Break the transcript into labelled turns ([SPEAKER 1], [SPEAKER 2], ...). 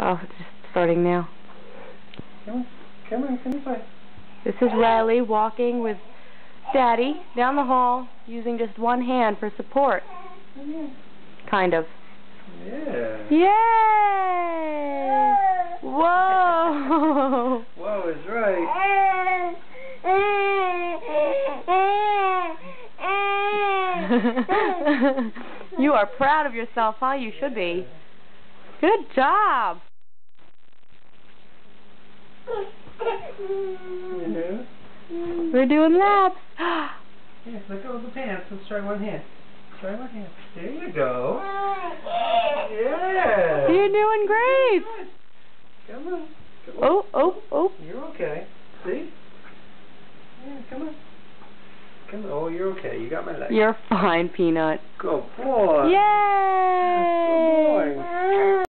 [SPEAKER 1] Oh, it's just starting now.
[SPEAKER 2] Come on, come play.
[SPEAKER 1] This is Riley walking with Daddy down the hall using just one hand for support. Kind of.
[SPEAKER 2] Yeah.
[SPEAKER 1] Yay! Whoa!
[SPEAKER 2] Whoa is right.
[SPEAKER 1] You are proud of yourself, huh? You should be. Good job.
[SPEAKER 2] Yeah.
[SPEAKER 1] We're doing laps.
[SPEAKER 2] Yeah, let go of the pants. Let's try one hand. Try one hand. There you go. Yeah.
[SPEAKER 1] You're doing great.
[SPEAKER 2] Come on. Come on.
[SPEAKER 1] Oh, oh, oh.
[SPEAKER 2] You're okay. See? Yeah, come on. Come on. Oh, you're okay. You got my leg.
[SPEAKER 1] You're fine, Peanut.
[SPEAKER 2] Good boy.
[SPEAKER 1] Yay!
[SPEAKER 2] Good boy.